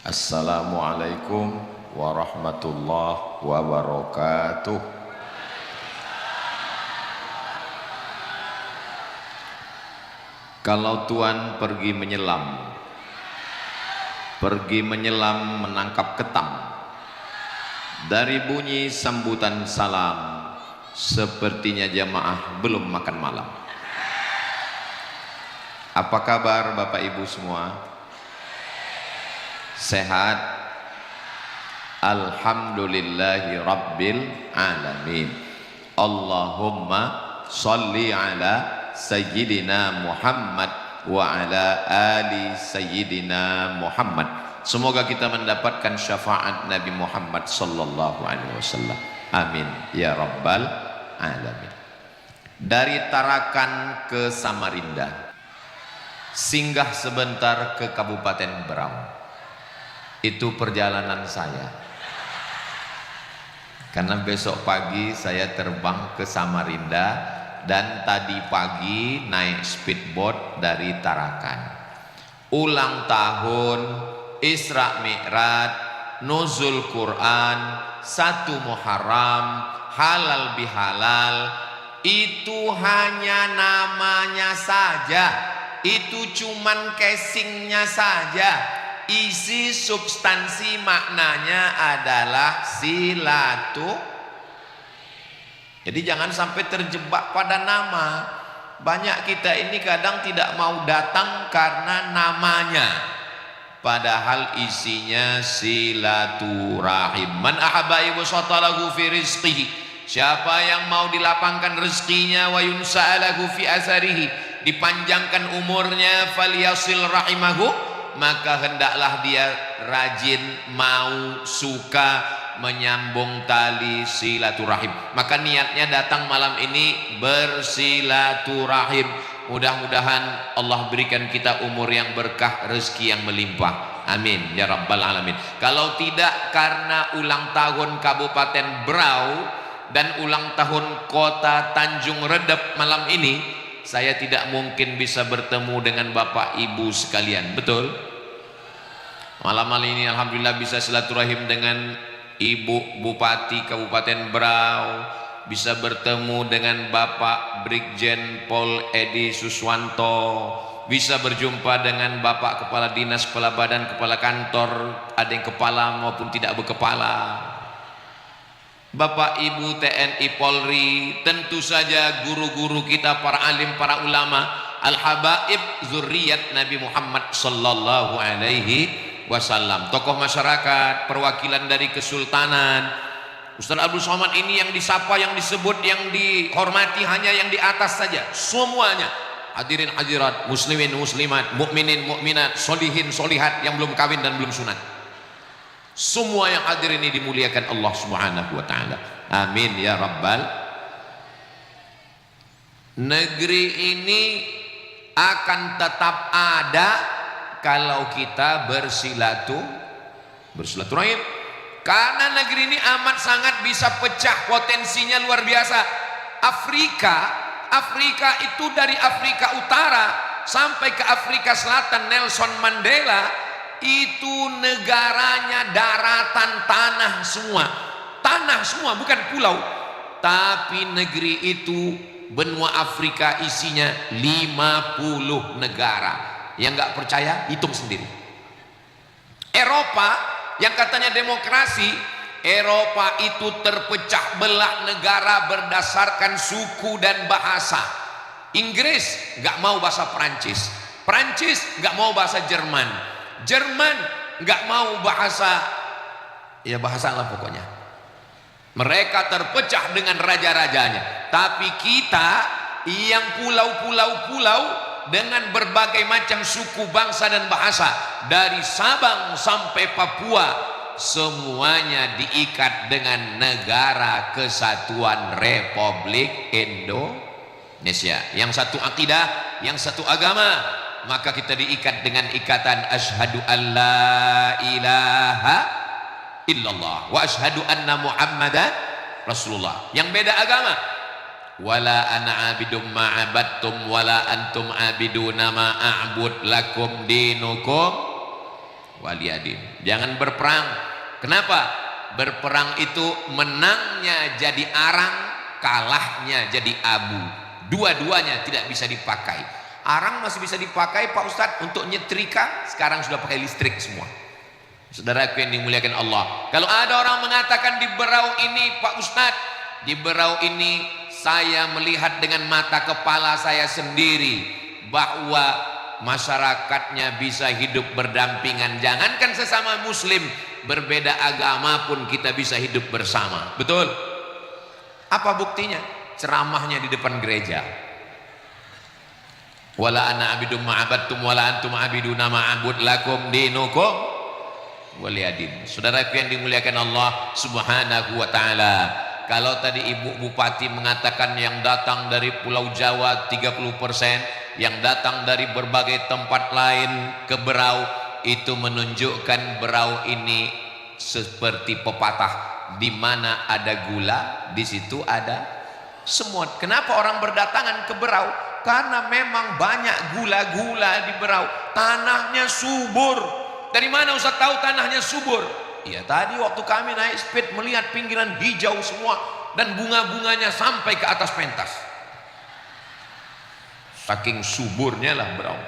Assalamualaikum warahmatullahi wabarakatuh. Kalau Tuan pergi menyelam menangkap ketam, dari bunyi sambutan salam sepertinya jamaah belum makan malam. Apa kabar Bapak Ibu semua? Sehat? Alhamdulillahi Rabbil Alamin. Allahumma salli ala Sayyidina Muhammad wa ala ali Sayyidina Muhammad. Semoga kita mendapatkan syafaat Nabi Muhammad sallallahu alaihi wasallam. Amin ya Rabbal Alamin. Dari Tarakan ke Samarinda, singgah sebentar ke Kabupaten Berau. Itu perjalanan saya, karena besok pagi saya terbang ke Samarinda dan tadi pagi naik speedboat dari Tarakan. Ulang tahun, Isra Mi'raj, nuzul Quran, 1 Muharram, halal bihalal, itu hanya namanya saja, itu cuman casingnya saja. Isi substansi maknanya adalah silatu. Jadi jangan sampai terjebak pada nama. Banyak kita ini kadang tidak mau datang karena namanya, padahal isinya silaturahim. Man ahabba yubsatalahu fi rizqihi, siapa yang mau dilapangkan rezekinya, wa yunsa'alahu fi asarihi, dipanjangkan umurnya, falyasil rahimahu, maka hendaklah dia rajin, mau, suka menyambung tali silaturahim. Maka niatnya datang malam ini bersilaturahim. Mudah-mudahan Allah berikan kita umur yang berkah, rezeki yang melimpah. Amin ya Rabbal Alamin. Kalau tidak karena ulang tahun Kabupaten Berau dan ulang tahun Kota Tanjung Redep malam ini, saya tidak mungkin bisa bertemu dengan Bapak Ibu sekalian. Betul? Malam ini alhamdulillah bisa silaturahim dengan Ibu Bupati Kabupaten Berau, bisa bertemu dengan Bapak Brigjen Pol Edi Suswanto, bisa berjumpa dengan Bapak Kepala Dinas, Kepala Badan, Kepala Kantor, ada yang kepala maupun tidak berkepala, Bapak Ibu TNI Polri, tentu saja guru-guru kita, para alim, para ulama, al-habaib zurriyat Nabi Muhammad sallallahu alaihi wasallam, tokoh masyarakat, perwakilan dari kesultanan. Ustaz Abdul Somad ini yang disapa, yang disebut, yang dihormati hanya yang di atas saja, semuanya. Hadirin hadirat, muslimin muslimat, mukminin mukminat, solihin solihat yang belum kawin dan belum sunat, semua yang hadir ini dimuliakan Allah Subhanahu wa taala. Amin ya Rabbal. Negeri ini akan tetap ada kalau kita bersilaturahim. Karena negeri ini amat sangat bisa pecah, potensinya luar biasa. Afrika itu dari Afrika Utara sampai ke Afrika Selatan, Nelson Mandela itu negaranya daratan, tanah semua, bukan pulau. Tapi negeri itu, benua Afrika isinya 50 negara. Yang nggak percaya hitung sendiri. Eropa yang katanya demokrasi, Eropa itu terpecah belah negara berdasarkan suku dan bahasa. Inggris nggak mau bahasa Perancis, Perancis nggak mau bahasa Jerman, Jerman nggak mau bahasa, ya bahasa lah pokoknya. Mereka terpecah dengan raja-rajanya. Tapi kita yang pulau-pulau dengan berbagai macam suku, bangsa dan bahasa, dari Sabang sampai Papua, semuanya diikat dengan Negara Kesatuan Republik Indonesia. Yang satu akidah, yang satu agama. Maka kita diikat dengan ikatan asyhadu an la ilaha illallah wa asyhadu anna muhammadan rasulullah. Yang beda agama, wala ana abidum ma abadtum wala antum abiduna ma a'bud lakum dinukum waliyadin. Jangan berperang. Kenapa? Berperang itu menangnya jadi arang, kalahnya jadi abu. Dua-duanya tidak bisa dipakai. Arang masih bisa dipakai Pak Ustadz untuk nyetrika, sekarang sudah pakai listrik semua. Saudaraku yang dimuliakan Allah, kalau ada orang mengatakan di Berau ini Pak Ustadz, di Berau ini saya melihat dengan mata kepala saya sendiri bahwa masyarakatnya bisa hidup berdampingan. Jangankan sesama muslim, berbeda agama pun kita bisa hidup bersama. Betul? Apa buktinya? Ceramahnya di depan gereja. Wala ana abidum ma'abadtum wala antum abiduna ma'abud lakum dinukum waliyadin. Saudaraku yang dimuliakan Allah subhanahu wa ta'ala, kalau tadi Ibu Bupati mengatakan yang datang dari Pulau Jawa 30%, yang datang dari berbagai tempat lain ke Berau, itu menunjukkan Berau ini seperti pepatah, di mana ada gula di situ ada semut. Kenapa orang berdatangan ke Berau? Karena memang banyak gula-gula di Berau, tanahnya subur. Dari mana Ustaz tahu tanahnya subur? Ya tadi waktu kami naik speed melihat pinggiran hijau semua dan bunga-bunganya sampai ke atas pentas. Saking suburnya lah Berau,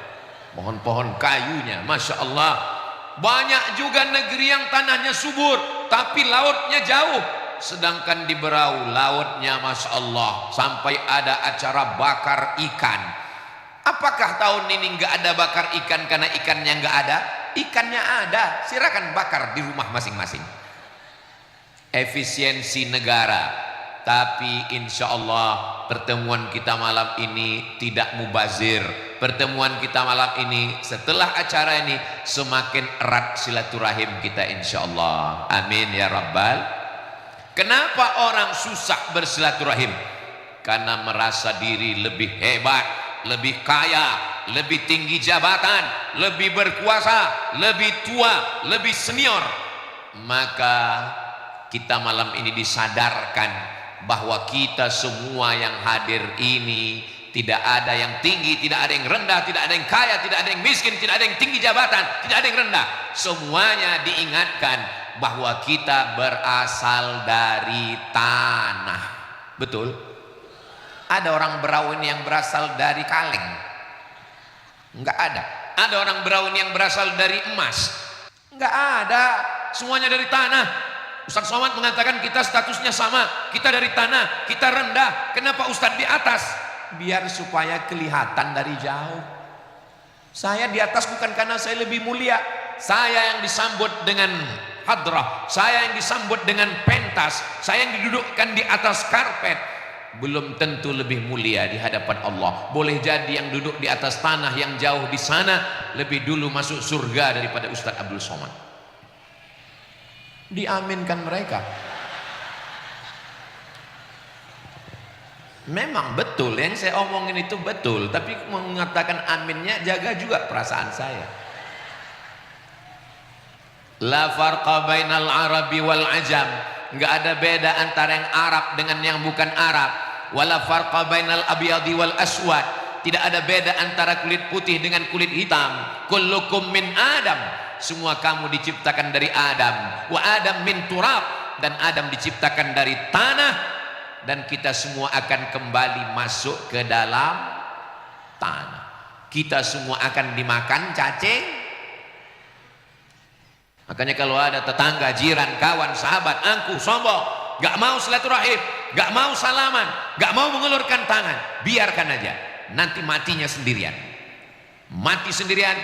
pohon-pohon kayunya, Masya Allah. Banyak juga negeri yang tanahnya subur tapi lautnya jauh, sedangkan di Berau lautnya Masya Allah, sampai ada acara bakar ikan. Apakah tahun ini nggak ada bakar ikan karena ikannya nggak ada? Ikannya ada, silakan bakar di rumah masing-masing. Efisiensi negara. Tapi insya Allah pertemuan kita malam ini tidak mubazir. Pertemuan kita malam ini, setelah acara ini semakin erat silaturahim kita insya Allah. Amin ya Rabbal. Kenapa orang susah bersilaturahim? Karena merasa diri lebih hebat, lebih kaya, lebih tinggi jabatan, lebih berkuasa, lebih tua, lebih senior. Maka kita malam ini disadarkan bahwa kita semua yang hadir ini tidak ada yang tinggi, tidak ada yang rendah, tidak ada yang kaya, tidak ada yang miskin, tidak ada yang tinggi jabatan, tidak ada yang rendah. Semuanya diingatkan bahwa kita berasal dari tanah. Betul? Ada orang Berau ini yang berasal dari kaleng? Enggak ada. Ada orang Berau ini yang berasal dari emas? Enggak ada. Semuanya dari tanah. Ustaz Somad mengatakan kita statusnya sama, kita dari tanah, kita rendah. Kenapa Ustaz di atas? Biar supaya kelihatan dari jauh. Saya di atas bukan karena saya lebih mulia. Saya yang disambut dengan hadrah, saya yang disambut dengan pentas, saya yang didudukkan di atas karpet. Belum tentu lebih mulia di hadapan Allah. Boleh jadi yang duduk di atas tanah yang jauh di sana lebih dulu masuk surga daripada Ustaz Abdul Somad. Diaminkan mereka. Memang betul yang saya omongin itu betul, tapi mengatakan aminnya jaga juga perasaan saya. La farqa bainal arabi wal ajam. Enggak ada beda antara yang Arab dengan yang bukan Arab. Wala farqa bainal abyadi wal aswad. Tidak ada beda antara kulit putih dengan kulit hitam. Kullukum min Adam. Semua kamu diciptakan dari Adam. Wa Adam min turab. Dan Adam diciptakan dari tanah. Dan kita semua akan kembali masuk ke dalam tanah. Kita semua akan dimakan cacing. Makanya kalau ada tetangga, jiran, kawan, sahabat angkuh, sombong, gak mau silaturahim, gak mau salaman, gak mau mengulurkan tangan, biarkan aja. Nanti matinya sendirian. Mati sendirian,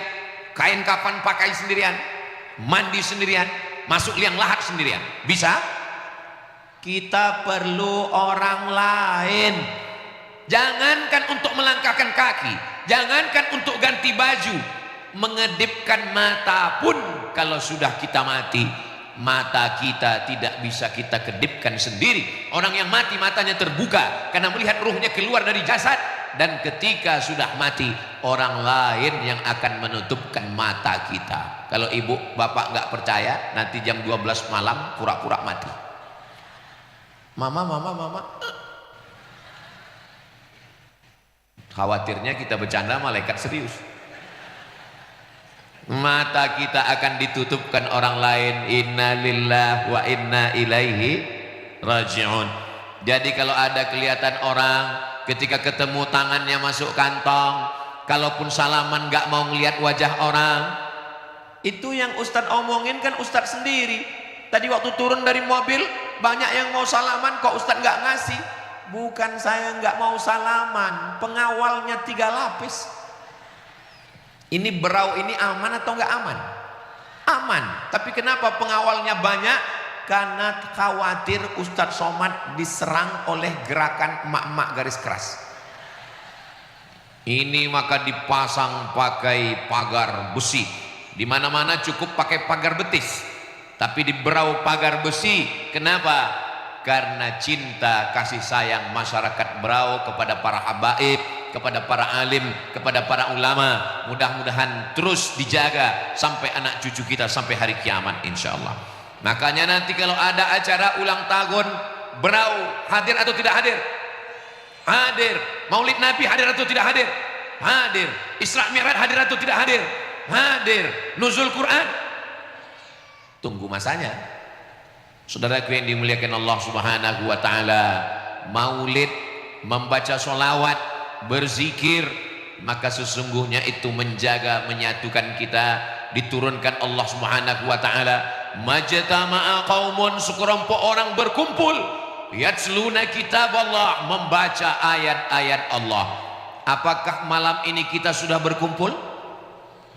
kain kapan pakai sendirian, mandi sendirian, masuk liang lahat sendirian. Bisa? Kita perlu orang lain. Jangankan untuk melangkahkan kaki, jangankan untuk ganti baju, mengedipkan mata pun kalau sudah kita mati, mata kita tidak bisa kita kedipkan sendiri. Orang yang mati matanya terbuka karena melihat ruhnya keluar dari jasad, dan ketika sudah mati orang lain yang akan menutupkan mata kita. Kalau ibu bapak nggak percaya, nanti jam 12 malam pura-pura mati. Mama. Khawatirnya kita bercanda malaikat serius. mata kita akan ditutupkan orang lain. Inna lillahi wa inna ilaihi raji'un. Jadi kalau ada kelihatan orang ketika ketemu tangannya masuk kantong, kalaupun salaman gak mau ngelihat wajah orang, itu yang Ustadz omongin kan Ustadz sendiri. Tadi waktu turun dari mobil banyak yang mau salaman, kok Ustadz gak ngasih. Bukan saya gak mau salaman, pengawalnya 3 lapis. Ini berau ini aman atau gak aman? Aman. Tapi kenapa pengawalnya banyak? Karena khawatir Ustadz Somad diserang oleh gerakan emak-emak garis keras. Ini maka dipasang pakai pagar besi. Di mana-mana cukup pakai pagar betis. Tapi di berau pagar besi. Kenapa? Karena cinta kasih sayang masyarakat Berau kepada para habaib, kepada para alim, kepada para ulama. Mudah-mudahan terus dijaga sampai anak cucu kita sampai hari kiamat insyaallah. Makanya nanti kalau ada acara ulang tahun Berau, hadir atau tidak hadir? Hadir. Maulid Nabi hadir atau tidak hadir? Hadir. Isra Mi'raj hadir atau tidak hadir? Hadir. Nuzul Quran, tunggu masanya. Saudaraku yang dimuliakan Allah Subhanahu wa taala, maulid, membaca sholawat, berzikir, maka sesungguhnya itu menjaga, menyatukan kita. Diturunkan Allah Subhanahu wa taala, majtama'a qaumun, sekelompok orang berkumpul, yatsluna kitab Allah, membaca ayat-ayat Allah. Apakah malam ini kita sudah berkumpul?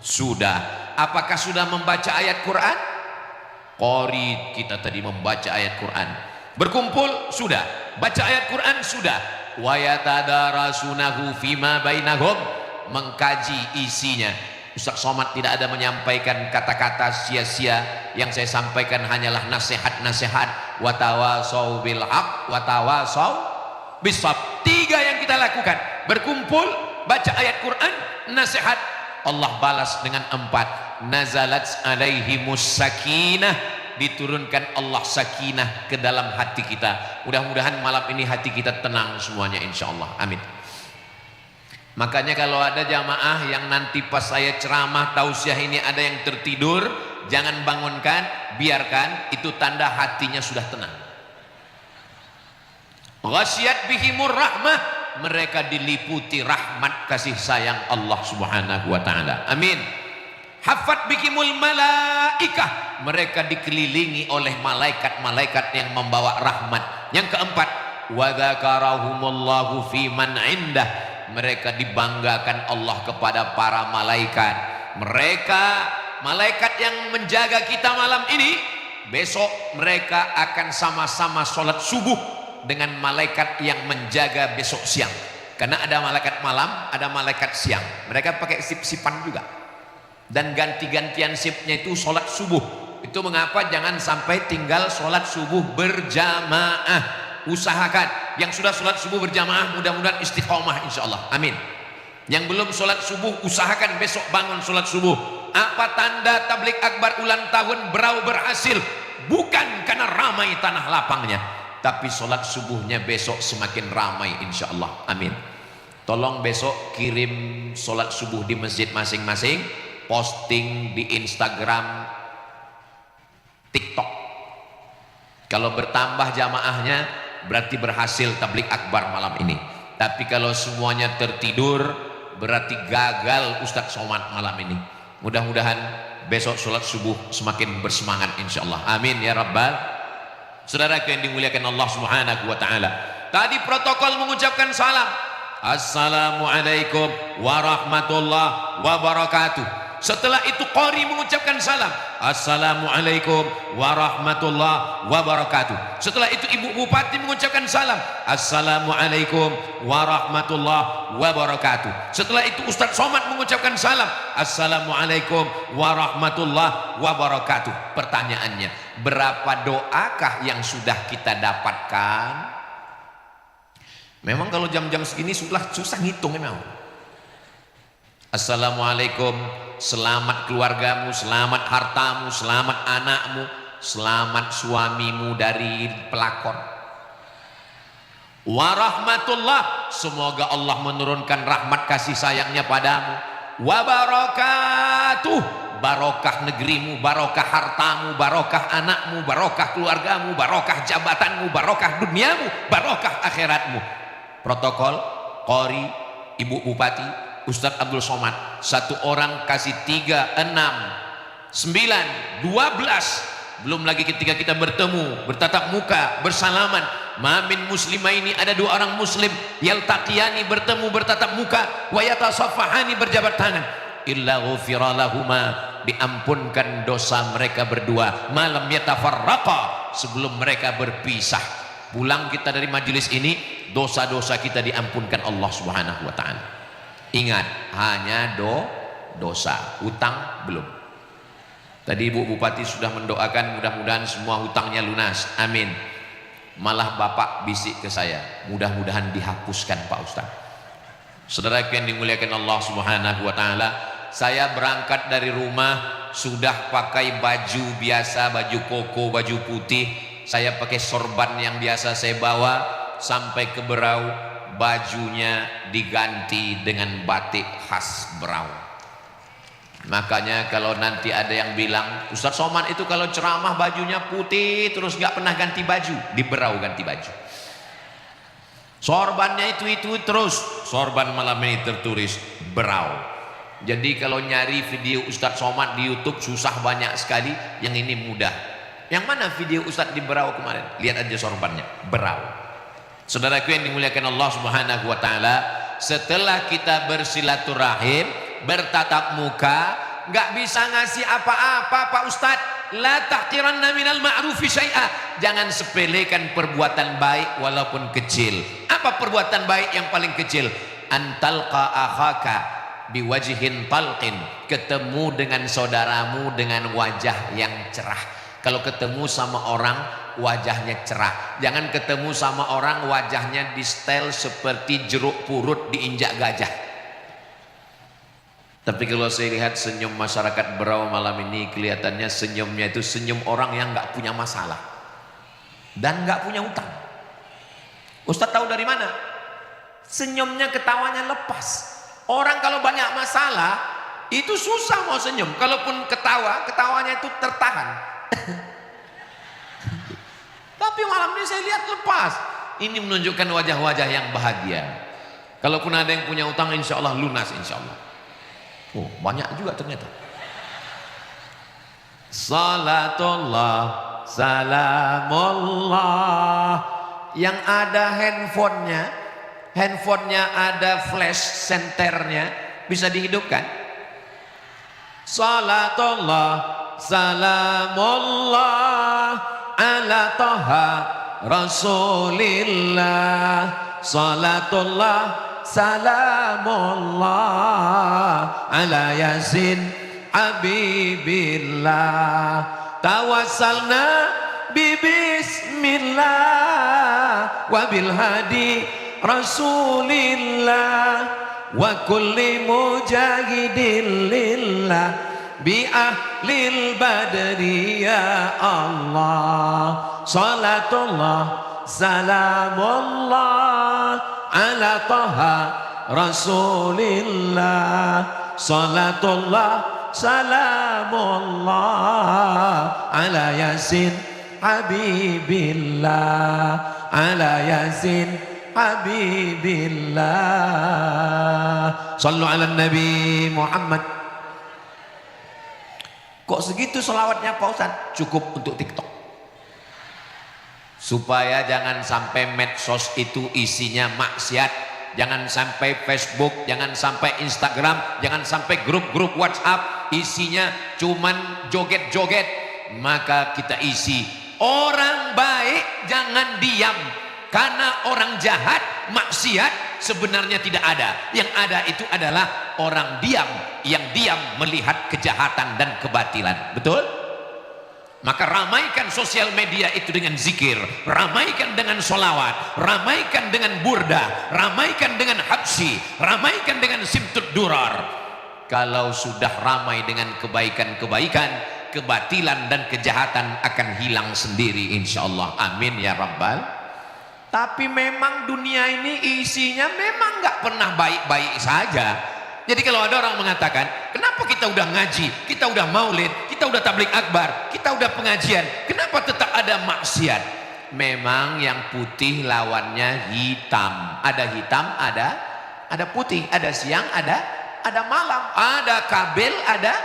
Sudah. Apakah sudah membaca ayat Quran? Qori kita tadi membaca ayat Quran. Berkumpul sudah. Baca ayat Quran sudah. Wa yatadarasunahu fima bainahum, mengkaji isinya. Ustaz Somad tidak ada menyampaikan kata-kata sia-sia. Yang saya sampaikan hanyalah nasihat-nasihat. Wa tawasau bil haq wa tawasau bisab. 3 yang kita lakukan. Berkumpul, baca ayat Quran, nasihat. Allah balas dengan 4. Nazalat alaihimus sakinah, diturunkan Allah sakinah ke dalam hati kita. Mudah-mudahan malam ini hati kita tenang semuanya insyaallah. Amin. Makanya kalau ada jamaah yang nanti pas saya ceramah tausiah ini ada yang tertidur, jangan bangunkan, biarkan, itu tanda hatinya sudah tenang. Ghasyiyat bihimur rahmah, mereka diliputi rahmat kasih sayang Allah Subhanahu wa taala. Amin. Hafat bikimul malaikah, mereka dikelilingi oleh malaikat-malaikat yang membawa rahmat. Yang keempat, wa dzakarahumullahu fi man indah, mereka dibanggakan Allah kepada para malaikat. Mereka malaikat yang menjaga kita malam ini, besok mereka akan sama-sama sholat subuh dengan malaikat yang menjaga besok siang. Karena ada malaikat malam, ada malaikat siang. Mereka pakai sip-sipan juga. Dan ganti-gantian sipnya itu sholat subuh. Itu mengapa jangan sampai tinggal sholat subuh berjamaah. Usahakan yang sudah sholat subuh berjamaah mudah-mudahan istiqomah insyaallah. Amin. Yang belum sholat subuh usahakan besok bangun sholat subuh. Apa tanda tablik akbar ulang tahun Berau berhasil? Bukan karena ramai tanah lapangnya, tapi sholat subuhnya besok semakin ramai insyaallah. Amin. Tolong besok kirim sholat subuh di masjid masing-masing, posting di Instagram, TikTok. Kalau bertambah jamaahnya berarti berhasil tablik akbar malam ini. Tapi kalau semuanya tertidur berarti gagal Ustadz Somad malam ini. Mudah-mudahan besok sholat subuh semakin bersemangat insyaallah. Amin ya rabbal. Saudaraku yang dimuliakan Allah Subhanahu wa taala, tadi protokol mengucapkan salam, assalamualaikum warahmatullahi wabarakatuh. Setelah itu qori mengucapkan salam, assalamualaikum warahmatullahi wabarakatuh. Setelah itu ibu bupati mengucapkan salam, assalamualaikum warahmatullahi wabarakatuh. Setelah itu Ustadz Somad mengucapkan salam, assalamualaikum warahmatullahi wabarakatuh. Pertanyaannya, berapa doakah yang sudah kita dapatkan? Memang kalau jam-jam segini susah ngitung memang. Assalamualaikum, selamat keluargamu, selamat hartamu, selamat anakmu, selamat suamimu dari pelakor. Warahmatullah, semoga Allah menurunkan rahmat kasih sayangnya padamu. Wabarakatuh, barokah negerimu, barokah hartamu, barokah anakmu, barokah keluargamu, barokah jabatanmu, barokah duniamu, barokah akhiratmu. Protokol, qori, ibu bupati, Ustadz Abdul Somad, satu orang kasih 3, 6, 9, 12. Belum lagi ketika kita bertemu, bertatap muka, bersalaman. Mamin muslimah ini ada 2 orang muslim yaltaqiyani, bertemu bertatap muka, wa yatasaffahani, berjabat tangan, illa ghufira lahuma, diampunkan dosa mereka berdua, malam yatafarraqa, sebelum mereka berpisah. Pulang kita dari majelis ini, dosa-dosa kita diampunkan Allah Subhanahu wa taala. Ingat, hanya dosa, utang belum. Tadi Ibu Bupati sudah mendoakan mudah-mudahan semua hutangnya lunas. Amin. Malah Bapak bisik ke saya, mudah-mudahan dihapuskan Pak Ustaz. Saudara yang dimuliakan Allah Subhanahu wa taala, saya berangkat dari rumah sudah pakai baju biasa, baju koko, baju putih. Saya pakai sorban yang biasa saya bawa sampai ke Berau, bajunya diganti dengan batik khas Berau. Makanya kalau nanti ada yang bilang Ustadz Somad itu kalau ceramah bajunya putih terus nggak pernah ganti baju, di Berau ganti baju. Sorbannya itu terus, sorban malam ini tertulis Berau. Jadi kalau nyari video Ustadz Somad di YouTube susah banyak sekali, yang ini mudah. Yang mana video Ustadz di Berau kemarin? Lihat aja sorbannya, Berau. Saudaraku yang dimuliakan Allah Subhanahu wa taala, setelah kita bersilaturahim, bertatap muka, nggak bisa ngasih apa-apa Pak Ustadz. La tahqiranna minal ma'rufi syai'a, jangan sepelekan perbuatan baik walaupun kecil. Apa perbuatan baik yang paling kecil? Antalqa akhaka biwajhin talqin, ketemu dengan saudaramu dengan wajah yang cerah. Kalau ketemu sama orang wajahnya cerah, jangan ketemu sama orang wajahnya di style seperti jeruk purut diinjak gajah. Tapi kalau saya lihat senyum masyarakat Berau malam ini, kelihatannya senyumnya itu senyum orang yang nggak punya masalah dan nggak punya utang. Ustadz tahu dari mana? Senyumnya, ketawanya lepas. Orang kalau banyak masalah itu susah mau senyum. Kalaupun ketawa, ketawanya itu tertahan. Tapi malam ini saya lihat lepas. Ini menunjukkan wajah-wajah yang bahagia. Kalaupun ada yang punya utang, insya Allah lunas, insya Allah. Oh, banyak juga ternyata. Salatullah, salamullah. Yang ada handphonenya ada flash senternya, bisa dihidupkan. Salatullah, salamullah ala taha rasulillah. Salatullah, salamullah ala yasin habibillah. Tawassalna bibismillah wa bil hadi rasulillah wa kulli mujahidin lillah bi ahlil badri ya Allah. Salatullah, salamullah ala taha rasulillah. Salatullah, salamullah ala yasin habibillah, ala yasin habibillah. Sallu ala Nabi Muhammad. Kok segitu selawatnya Pak Ustaz? Cukup untuk TikTok. Supaya jangan sampai medsos itu isinya maksiat, jangan sampai Facebook, jangan sampai Instagram, jangan sampai grup-grup WhatsApp isinya cuman joget-joget. Maka kita isi orang baik jangan diam, karena orang jahat maksiat sebenarnya tidak ada. Yang ada itu adalah orang diam, yang diam melihat kejahatan dan kebatilan. Betul? Maka ramaikan sosial media itu dengan zikir, ramaikan dengan solawat, ramaikan dengan burda, ramaikan dengan habsi, ramaikan dengan simtud durar. Kalau sudah ramai dengan kebaikan-kebaikan, kebatilan dan kejahatan akan hilang sendiri insyaallah. Amin ya rabbal. Tapi memang dunia ini isinya memang nggak pernah baik-baik saja. Jadi kalau ada orang mengatakan, kenapa Kenapa kita udah ngaji, kita udah maulid, kita udah tabligh akbar, kita udah pengajian, kenapa tetap ada maksiat? Memang yang putih lawannya hitam. Ada hitam, ada putih, ada siang, ada malam, ada Kabil, ada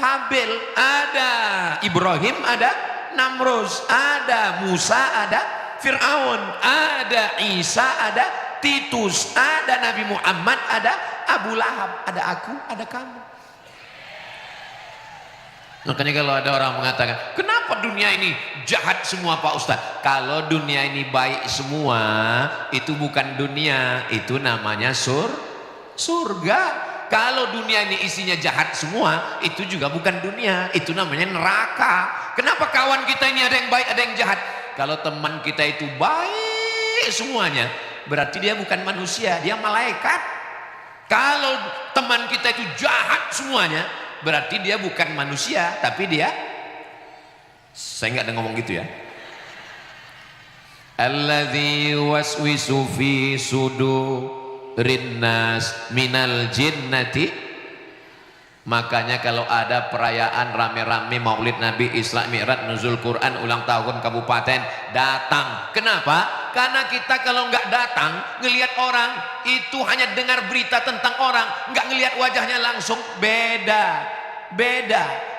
Habil, ada Ibrahim, ada Namrus, ada Musa, ada Fir'aun, ada Isa, ada Titus, ada Nabi Muhammad, ada Abu Lahab, ada aku, ada kamu. Makanya kalau ada orang mengatakan, kenapa dunia ini jahat semua Pak Ustadz? Kalau dunia ini baik semua, itu bukan dunia, itu namanya surga. Kalau dunia ini isinya jahat semua, itu juga bukan dunia, itu namanya neraka. Kenapa kawan kita ini ada yang baik, ada yang jahat? Kalau teman kita itu baik semuanya, berarti dia bukan manusia, dia malaikat. Kalau teman kita itu jahat semuanya, berarti dia bukan manusia, tapi dia, saya nggak ada ngomong gitu ya. Alladzi waswisu fi sudurin nas minal jinnati. Makanya kalau ada perayaan rame-rame Maulid Nabi, Isra Mi'raj, Nuzul Quran, ulang tahun kabupaten, datang. Kenapa? Karena kita kalau nggak datang, ngelihat orang itu hanya dengar berita tentang orang, nggak ngelihat wajahnya langsung, beda.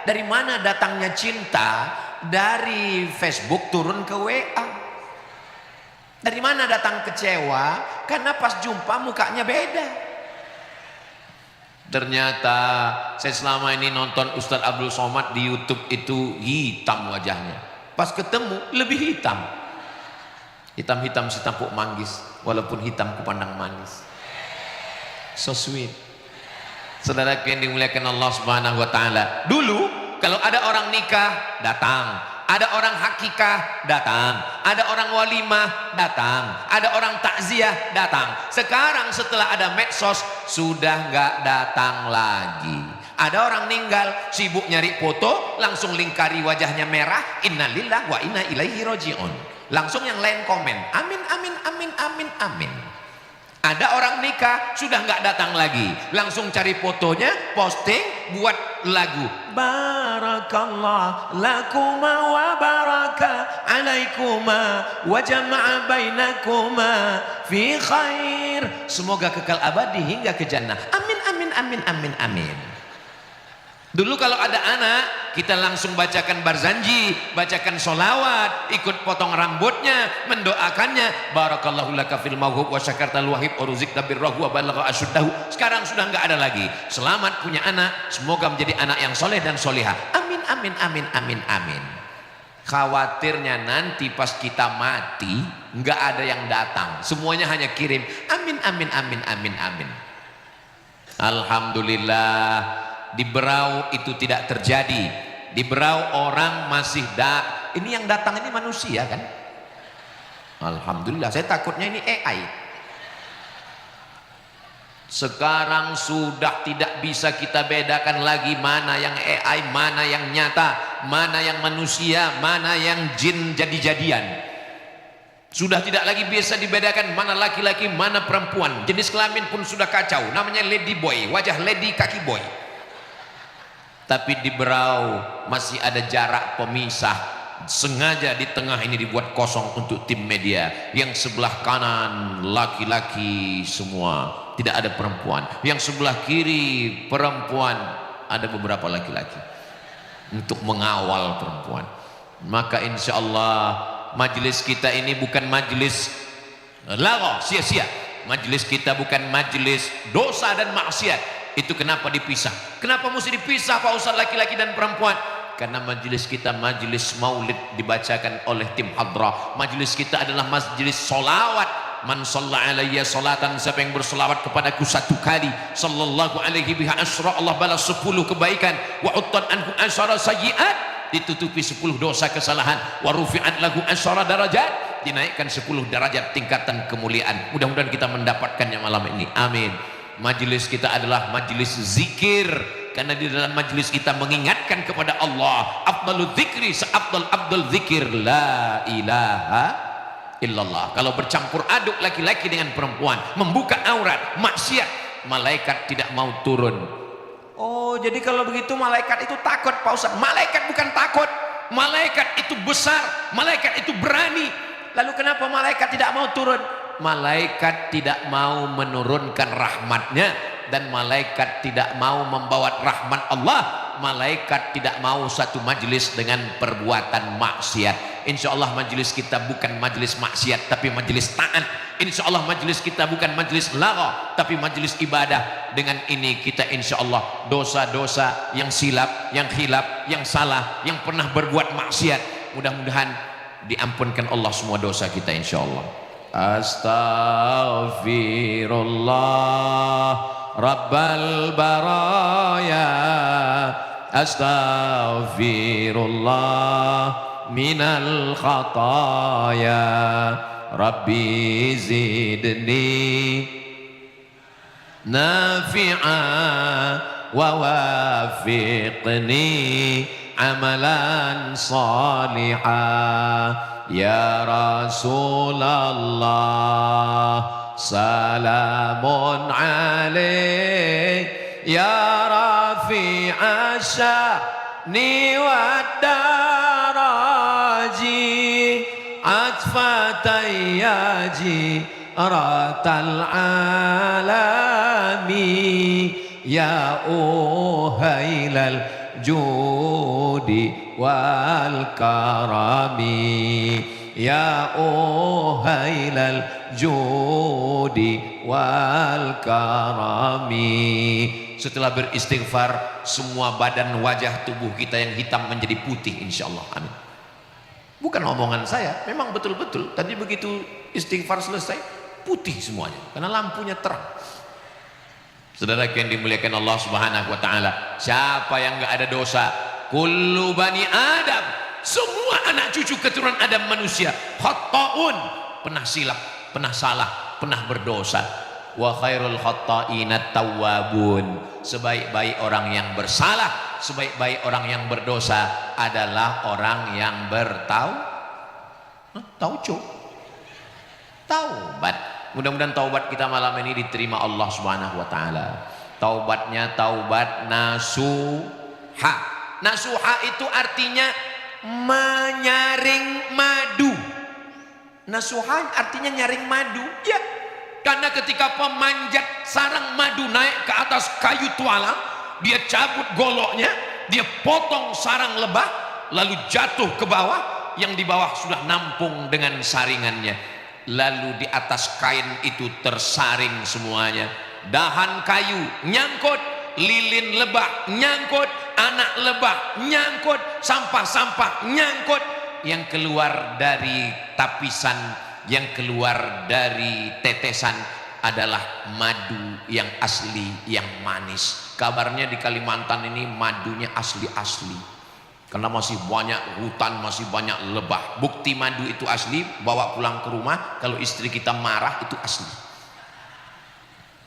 Dari mana datangnya cinta? Dari Facebook turun ke WA. Dari mana datang kecewa? Karena pas jumpa mukanya beda. Ternyata saya selama ini nonton Ustadz Abdul Somad di YouTube itu hitam wajahnya. Pas ketemu lebih hitam. Hitam-hitam si tampuk manggis, walaupun hitam kupandang manis. So sweet. Saudara yang dimuliakan Allah Subhanahu wa taala. Dulu kalau ada orang nikah datang, ada orang hakikah datang, ada orang walimah datang, ada orang takziah datang. Sekarang setelah ada medsos sudah nggak datang lagi. Ada orang meninggal sibuk nyari foto, langsung lingkari wajahnya merah, innalillah wa inna ilaihi rajiun. Langsung yang lain komen, amin amin amin amin amin. Ada orang nikah sudah nggak datang lagi, langsung cari fotonya, posting, buat lagu. Barakallah lakuma wa baraka alaikuma wa jama'a bainakuma fi khair. Semoga kekal abadi hingga ke jannah. Amin amin amin amin amin. Dulu kalau ada anak, kita langsung bacakan barzanji, bacakan solawat, ikut potong rambutnya, mendoakannya. Barakallahu laka fil mawhub wa syakartal wahib wa ruzikta birrahu wa balagha asyuddahu. Sekarang sudah nggak ada lagi. Selamat punya anak, semoga menjadi anak yang soleh dan solehah. Amin amin amin amin amin. Khawatirnya nanti pas kita mati nggak ada yang datang, semuanya hanya kirim amin amin amin amin amin. Alhamdulillah di Berau itu tidak terjadi. Di Berau orang masih ini yang datang ini manusia kan. Alhamdulillah, saya takutnya ini AI. Sekarang sudah tidak bisa kita bedakan lagi mana yang AI, mana yang nyata, mana yang manusia, mana yang jin jadi-jadian. Sudah tidak lagi bisa dibedakan mana laki-laki, mana perempuan. Jenis kelamin pun sudah kacau. Namanya lady boy, wajah lady, kaki boy. Tapi di Berau masih ada jarak pemisah. Sengaja di tengah ini dibuat kosong untuk tim media. Yang sebelah kanan laki-laki semua, tidak ada perempuan. Yang sebelah kiri perempuan, ada beberapa laki-laki untuk mengawal perempuan. Maka insya Allah majelis kita ini bukan majelis lagho, sia-sia. Majelis kita bukan majelis dosa dan maksiat. Itu kenapa dipisah? Kenapa mesti dipisah Pak Ustaz, laki-laki dan perempuan? Karena majelis kita majelis maulid dibacakan oleh tim hadrah. Majelis kita adalah majelis solawat. Man shalla alayya salatan, siapa yang bersolawat kepadaku satu kali, sallallahu alaihi biha asyra, Allah balas 10 kebaikan. Wa uttan anhu asyara sayyi'at, ditutupi 10 dosa kesalahan. Wa rufi'at lahu asyara darajat, dinaikkan 10 derajat tingkatan kemuliaan. Mudah-mudahan kita mendapatkannya malam ini, amin. Majelis kita adalah majelis zikir, karena di dalam majelis kita mengingatkan kepada Allah. Afdalul zikri, seafdal zikir la ilaha illallah. Kalau bercampur aduk laki-laki dengan perempuan, membuka aurat, maksiat, malaikat tidak mau turun. Oh, jadi kalau begitu malaikat itu takut, Pak Ustaz. Malaikat bukan takut, malaikat itu besar, malaikat itu berani. Lalu kenapa malaikat tidak mau turun? Malaikat tidak mau menurunkan rahmatnya, dan malaikat tidak mau membawa rahmat Allah. Malaikat tidak mau satu majlis dengan perbuatan maksiat. Insya Allah majlis kita bukan majlis maksiat, tapi majlis taat. Insya Allah majlis kita bukan majlis lagha, tapi majlis ibadah. Dengan ini kita insya Allah dosa-dosa yang silap, yang khilaf, yang salah, yang pernah berbuat maksiat, mudah-mudahan diampunkan Allah semua dosa kita insya Allah. Astaghfirullah Rabbal baraya, astaghfirullah minal khataya, Rabbi zidni nafi'a wa wafiqni amalan salihah. Ya Rasulullah salamun alaik, ya rafi'a sya'ni wad daraji, atfatayyaji ratal alami, ya uhailal judi wal karami, ya uhailal judi wal karami. Setelah beristighfar, semua badan wajah tubuh kita yang hitam menjadi putih insyaallah. Amin. Bukan omongan saya, memang betul-betul tadi begitu istighfar selesai putih semuanya karena lampunya terang. Saudara yang dimuliakan Allah Subhanahu wa taala, siapa yang enggak ada dosa? Kullu bani Adam, semua anak cucu keturunan Adam manusia khata'un, pernah silap, pernah salah, pernah berdosa. Wa khairul khata'ina tawwabun, sebaik-baik orang yang bersalah, sebaik-baik orang yang berdosa adalah orang yang taubat. Mudah-mudahan taubat kita malam ini diterima Allah Subhanahu wa taala. Taubatnya taubat nasuha. Nasuha itu artinya menyaring madu. Nasuha artinya nyaring madu. Ya. Karena ketika pemanjat sarang madu naik ke atas kayu tualang, dia cabut goloknya, dia potong sarang lebah, lalu jatuh ke bawah, yang di bawah sudah nampung dengan saringannya. Lalu di atas kain itu tersaring semuanya. Dahan kayu nyangkut, lilin lebah nyangkut, anak lebah nyangkut, sampah-sampah nyangkut. Yang keluar dari tapisan, yang keluar dari tetesan adalah madu yang asli, yang manis. Kabarnya di Kalimantan ini madunya asli-asli. Karena masih banyak hutan, masih banyak lebah. Bukti madu itu asli, bawa pulang ke rumah. Kalau istri kita marah itu asli.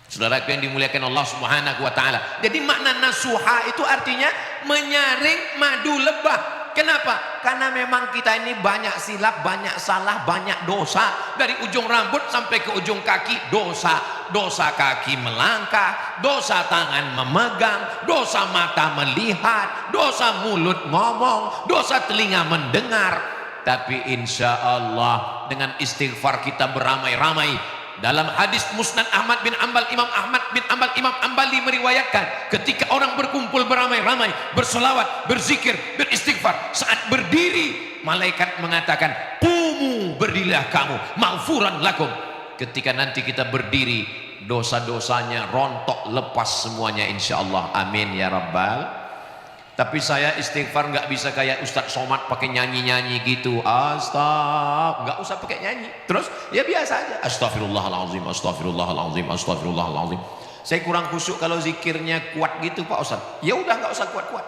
Saudara yang dimuliakan Allah Subhanahu wa taala. Jadi makna nasuha itu artinya menyaring madu lebah. Kenapa? Karena memang kita ini banyak silap, banyak salah, banyak dosa. Dari ujung rambut sampai ke ujung kaki dosa. Dosa kaki melangkah, dosa tangan memegang, dosa mata melihat, dosa mulut ngomong, dosa telinga mendengar. Tapi insya Allah dengan istighfar kita beramai-ramai. Dalam hadis Musnad Ahmad bin Ambal, Imam Ahmad bin Ambal, Imam Ambali meriwayatkan, ketika orang berkumpul beramai-ramai, bersolawat, berzikir, beristighfar, saat berdiri malaikat mengatakan, "Qumu, berdirilah kamu, maghfuran lakum." Ketika nanti kita berdiri, dosa-dosanya rontok lepas semuanya insyaallah. Amin ya rabbal. Tapi saya istighfar nggak bisa kayak Ustadz Somad pakai nyanyi-nyanyi gitu. Nggak usah pakai nyanyi. Terus ya biasa aja. Astaghfirullahaladzim, astaghfirullahaladzim, astaghfirullahaladzim. Saya kurang khusyuk kalau zikirnya kuat gitu Pak Ustadz. Ya udah nggak usah kuat-kuat.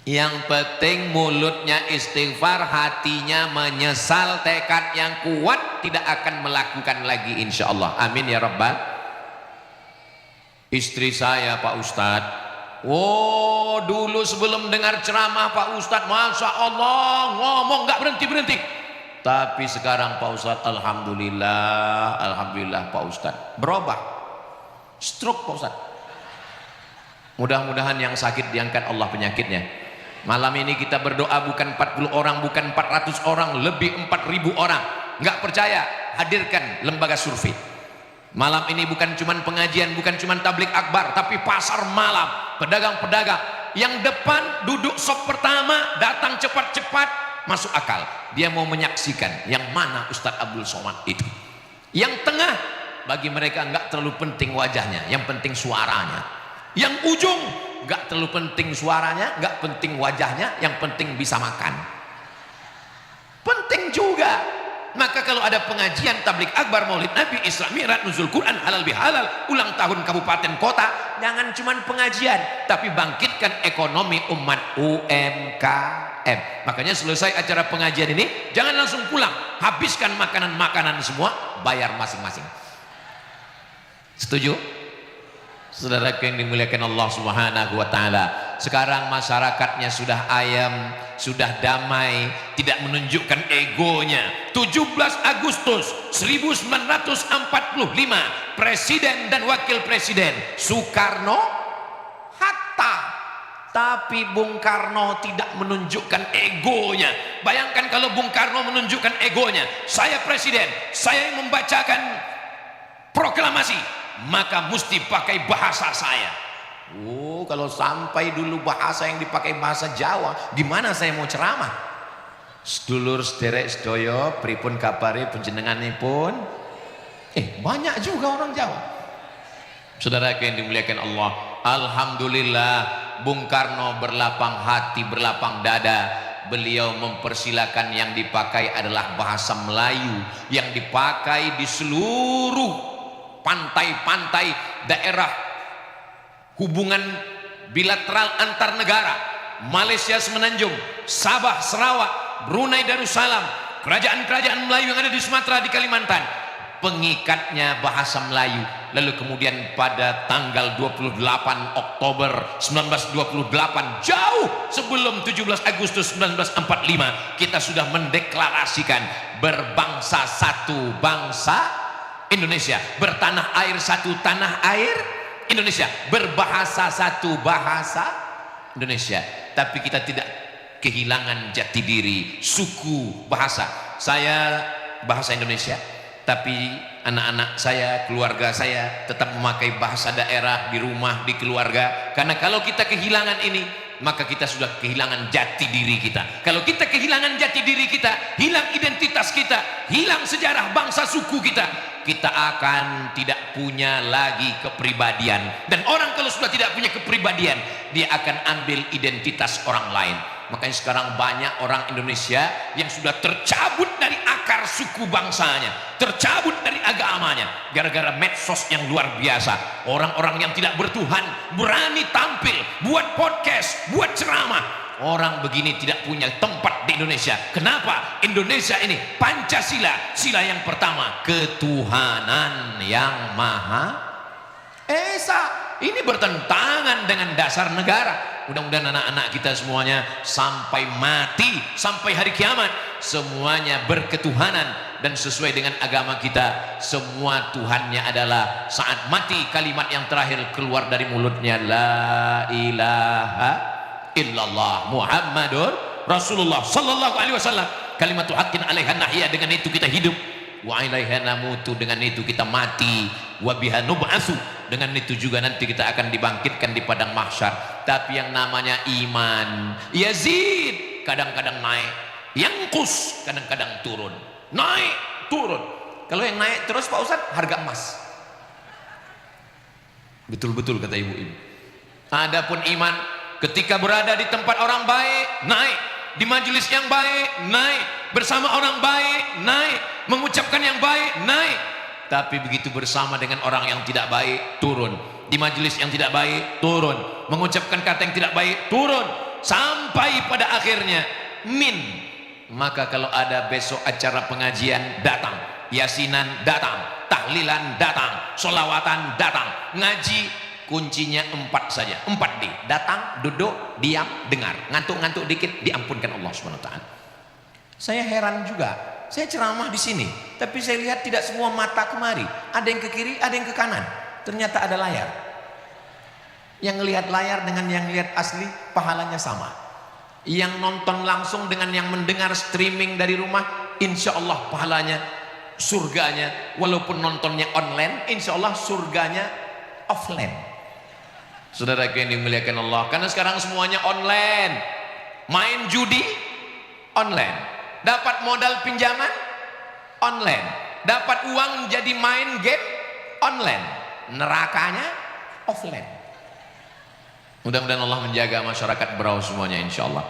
Yang penting mulutnya istighfar, hatinya menyesal, tekad yang kuat, tidak akan melakukan lagi insya Allah. Amin ya rabbal. Istri saya Pak Ustadz, dulu sebelum dengar ceramah Pak Ustadz, Masya Allah ngomong gak berhenti-berhenti. Tapi sekarang Pak Ustadz, alhamdulillah Pak Ustadz berubah. Stroke Pak Ustadz. Mudah-mudahan yang sakit diangkat Allah penyakitnya. Malam ini kita berdoa bukan 40 orang, bukan 400 orang, lebih 4.000 orang. Nggak percaya, hadirkan lembaga survei. Malam ini bukan cuman pengajian, bukan cuman tablik akbar, tapi pasar malam, pedagang-pedagang yang depan duduk sop pertama, datang cepat-cepat, masuk akal. Dia mau menyaksikan yang mana Ustadz Abdul Somad itu. Yang tengah bagi mereka nggak terlalu penting wajahnya, yang penting suaranya. Yang ujung nggak terlalu penting suaranya, nggak penting wajahnya, yang penting bisa makan. Penting juga. Maka kalau ada pengajian tablik akbar, maulid nabi, Isra Mi'raj, nuzul Quran, halal bihalal, ulang tahun kabupaten kota, jangan cuman pengajian, tapi bangkitkan ekonomi umat, UMKM. Makanya selesai acara pengajian ini jangan langsung pulang, habiskan makanan-makanan semua, bayar masing-masing. Setuju? Saudaraku yang dimuliakan Allah Subhanahu wa taala. Sekarang masyarakatnya sudah ayam, sudah damai, tidak menunjukkan egonya. 17 Agustus 1945, presiden dan wakil presiden Soekarno, Hatta. Tapi Bung Karno tidak menunjukkan egonya. Bayangkan kalau Bung Karno menunjukkan egonya, saya presiden, saya yang membacakan proklamasi, maka mesti pakai bahasa saya. Oh, kalau sampai dulu bahasa yang dipakai bahasa Jawa, gimana saya mau ceramah? Sedulur sederek sedoyo, pripun kabare panjenenganipun? Banyak juga orang Jawa. Saudara yang dimuliakan Allah, alhamdulillah Bung Karno berlapang hati, berlapang dada. Beliau mempersilakan yang dipakai adalah bahasa Melayu yang dipakai di seluruh pantai-pantai daerah hubungan bilateral antar negara, Malaysia Semenanjung, Sabah Sarawak, Brunei Darussalam, kerajaan-kerajaan Melayu yang ada di Sumatera, di Kalimantan, pengikatnya bahasa Melayu. Lalu kemudian pada tanggal 28 Oktober 1928, jauh sebelum 17 Agustus 1945, kita sudah mendeklarasikan berbangsa satu bangsa Indonesia, bertanah air satu tanah air Indonesia, berbahasa satu bahasa Indonesia. Tapi kita tidak kehilangan jati diri, suku, bahasa. Saya bahasa Indonesia, tapi anak-anak saya, keluarga saya tetap memakai bahasa daerah di rumah, di keluarga. Karena kalau kita kehilangan ini, maka kita sudah kehilangan jati diri kita. Kalau kita kehilangan jati diri kita, hilang identitas kita, hilang sejarah bangsa suku kita, kita akan tidak punya lagi kepribadian. Dan orang kalau sudah tidak punya kepribadian, dia akan ambil identitas orang lain. Makanya sekarang banyak orang Indonesia yang sudah tercabut dari akar suku bangsanya, tercabut dari agamanya, gara-gara medsos yang luar biasa. Orang-orang yang tidak bertuhan berani tampil, buat podcast, buat ceramah. Orang begini tidak punya tempat di Indonesia. Kenapa? Indonesia ini Pancasila, sila yang pertama, ketuhanan yang Maha Esa. Ini bertentangan dengan dasar negara. Mudah-mudahan anak-anak kita semuanya sampai mati, sampai hari kiamat, semuanya berketuhanan dan sesuai dengan agama kita. Semua Tuhannya adalah saat mati kalimat yang terakhir keluar dari mulutnya, la ilaha illallah Muhammadur Rasulullah sallallahu alaihi wasallam. Kalimatu haqqin 'alaiha nahya, dengan itu kita hidup. Wa 'alaiha namutu, dengan itu kita mati. Wa biha nub'atsu, dengan itu juga nanti kita akan dibangkitkan di padang mahsyar. Tapi yang namanya iman, yazid, kadang-kadang naik, yangkus, kadang-kadang turun, naik, turun. Kalau yang naik terus Pak Ustadz, harga emas. Betul-betul kata ibu-ibu. Adapun iman, ketika berada di tempat orang baik, naik, di majelis yang baik, naik, bersama orang baik, naik, mengucapkan yang baik, naik. Tapi begitu bersama dengan orang yang tidak baik, turun. Di majelis yang tidak baik, turun. Mengucapkan kata yang tidak baik, turun. Sampai pada akhirnya min. Maka kalau ada besok acara pengajian, datang. Yasinan datang, tahlilan datang, sholawatan datang, ngaji. Kuncinya 4 saja, 4D. Datang, duduk, diam, dengar. Ngantuk-ngantuk dikit, diampunkan Allah SWT. Saya heran juga, Saya ceramah di sini, tapi saya lihat tidak semua mata kemari. Ada yang ke kiri, ada yang ke kanan. Ternyata ada layar. Yang lihat layar dengan yang lihat asli, pahalanya sama. Yang nonton langsung dengan yang mendengar streaming dari rumah, insya Allah pahalanya, surganya, walaupun nontonnya online, insya Allah surganya offline. Saudara yang dimuliakan Allah, karena sekarang semuanya online. Main judi online. Dapat modal pinjaman online, dapat uang jadi main game online, nerakanya offline. Mudah-mudahan Allah menjaga masyarakat Berau semuanya, insya Allah.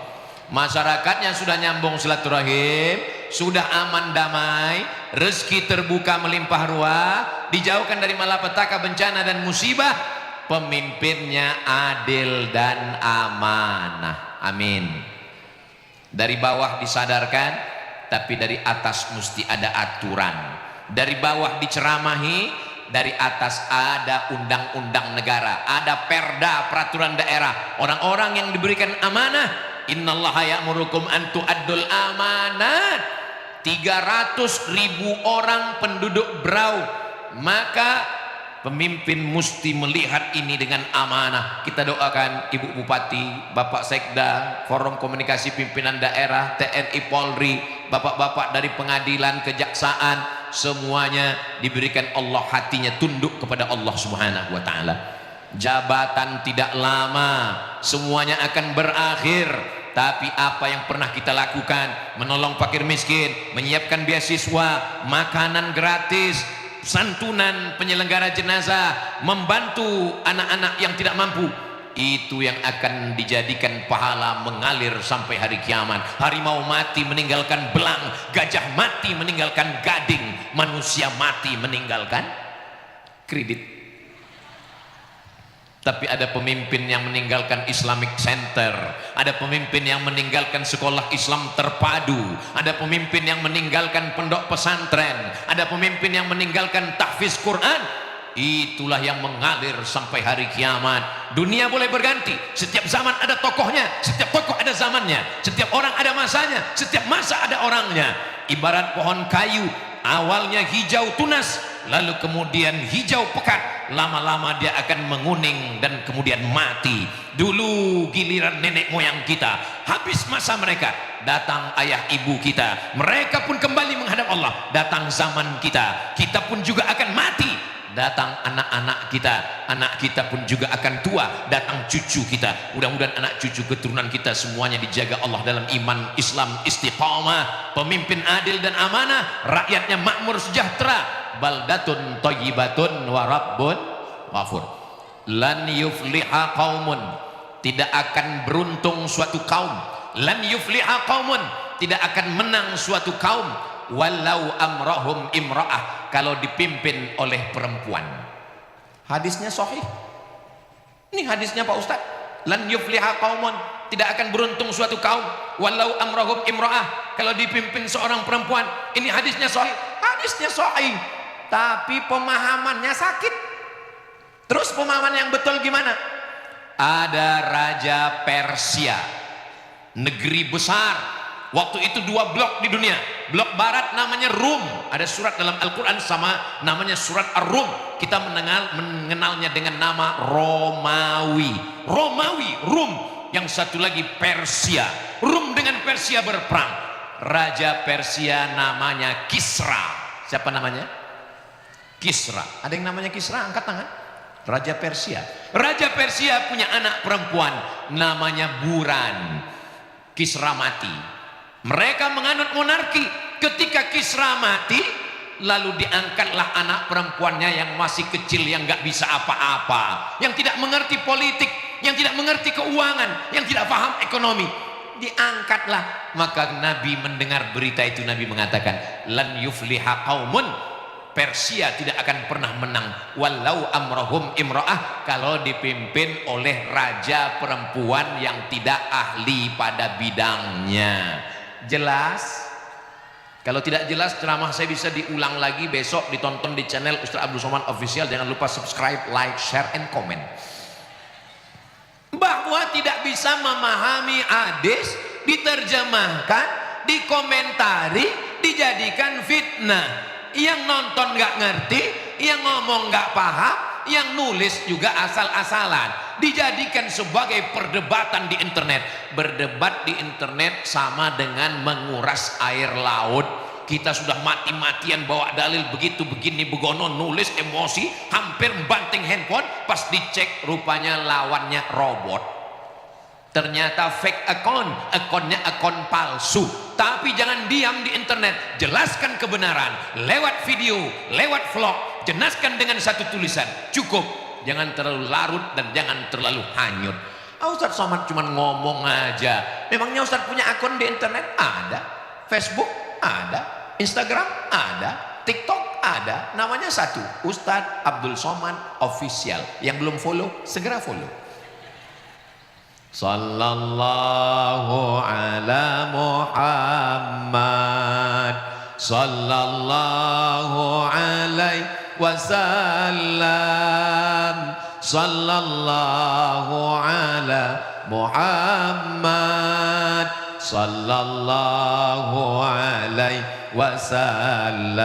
Masyarakatnya sudah nyambung silaturahim, sudah aman damai, rezeki terbuka melimpah ruah, dijauhkan dari malapetaka, bencana dan musibah. Pemimpinnya adil dan amanah, amin. Dari bawah disadarkan, tapi dari atas mesti ada aturan. Dari bawah diceramahi, dari atas ada undang-undang negara, ada perda, peraturan daerah. Orang-orang yang diberikan amanah, innallaha ya'murukum an tu'addul amanat. 300.000 orang penduduk Berau, maka pemimpin mesti melihat ini dengan amanah. Kita doakan Ibu Bupati, Bapak Sekda, Forum Komunikasi Pimpinan Daerah, TNI Polri, bapak-bapak dari pengadilan, kejaksaan, semuanya diberikan Allah hatinya tunduk kepada Allah Subhanahu wa taala. Jabatan tidak lama, semuanya akan berakhir. Tapi apa yang pernah kita lakukan, menolong fakir miskin, menyiapkan beasiswa, makanan gratis, santunan penyelenggara jenazah, membantu anak-anak yang tidak mampu, itu yang akan dijadikan pahala mengalir sampai hari kiamat. Harimau mati meninggalkan belang, gajah mati meninggalkan gading, manusia mati meninggalkan kredit. Tapi ada pemimpin yang meninggalkan Islamic Center, ada pemimpin yang meninggalkan sekolah Islam terpadu, ada pemimpin yang meninggalkan pondok pesantren, ada pemimpin yang meninggalkan tahfiz Quran. Itulah yang mengalir sampai hari kiamat. Dunia boleh berganti, setiap zaman ada tokohnya, setiap tokoh ada zamannya, setiap orang ada masanya, setiap masa ada orangnya. Ibarat pohon kayu, awalnya hijau tunas, lalu kemudian hijau pekat, lama-lama dia akan menguning dan kemudian mati. Dulu giliran nenek moyang kita, habis masa mereka, datang ayah ibu kita, mereka pun kembali menghadap Allah. Datang zaman kita, kita pun juga akan mati. Datang anak-anak kita, anak kita pun juga akan tua. Datang cucu kita, mudah-mudahan anak cucu keturunan kita semuanya dijaga Allah dalam iman Islam istiqamah, pemimpin adil dan amanah, rakyatnya makmur sejahtera. Baldatun thayyibatun wa rabbun ghafur. Lan yufliha qaumun, tidak akan beruntung suatu kaum. Lan yufliha qaumun, tidak akan menang suatu kaum, walau amrahum imra'ah, kalau dipimpin oleh perempuan. Hadisnya sahih. Ini hadisnya Pak Ustaz. Lan yufliha qaumun, tidak akan beruntung suatu kaum, walau amrahum imra'ah, kalau dipimpin seorang perempuan. Ini hadisnya sahih. Hadisnya sahih, tapi pemahamannya sakit. Terus pemahaman yang betul gimana? Ada Raja Persia, negeri besar. Waktu itu 2 blok di dunia. Blok barat namanya Rum. Ada surat dalam Al-Quran sama namanya surat Ar-Rum. Kita mengenalnya dengan nama Romawi. Romawi, Rum. Yang satu lagi Persia. Rum dengan Persia berperang. Raja Persia namanya Kisra. Siapa namanya? Kisra. Ada yang namanya Kisra? Angkat tangan. Raja Persia. Raja Persia punya anak perempuan namanya Buran. Kisra mati. Mereka menganut monarki. Ketika Kisra mati, lalu diangkatlah anak perempuannya yang masih kecil, yang gak bisa apa-apa, yang tidak mengerti politik, yang tidak mengerti keuangan, yang tidak paham ekonomi. Diangkatlah. Maka Nabi mendengar berita itu, Nabi mengatakan, lan yufliha qaumun, Persia tidak akan pernah menang, walau amrahum imra'ah, kalau dipimpin oleh raja perempuan yang tidak ahli pada bidangnya. Jelas? Kalau tidak jelas, ceramah saya bisa diulang lagi besok, ditonton di channel Ustaz Abdul Somad Official. Jangan lupa subscribe, like, share, and comment. Bahwa tidak bisa memahami hadis, diterjemahkan, dikomentari, dijadikan fitnah. Yang nonton nggak ngerti, yang ngomong nggak paham, yang nulis juga asal-asalan, dijadikan sebagai perdebatan di internet. Berdebat di internet sama dengan menguras air laut. Kita sudah mati-matian bawa dalil begitu begini begono, nulis emosi, hampir membanting handphone, pas dicek rupanya lawannya robot. Ternyata fake account, akunnya akun palsu. Tapi jangan diam di internet, jelaskan kebenaran lewat video, lewat vlog, jelaskan dengan satu tulisan, cukup. Jangan terlalu larut dan jangan terlalu hanyut. Ustaz Somad cuma ngomong aja. Memangnya Ustaz punya akun di internet? Ada. Facebook ada, Instagram ada, TikTok ada. Namanya satu, Ustaz Abdul Somad Official. Yang belum follow, segera follow. Sallallahu ala Muhammad, sallallahu alaihi wasallam, sallallahu ala Muhammad, sallallahu alaihi wasallam.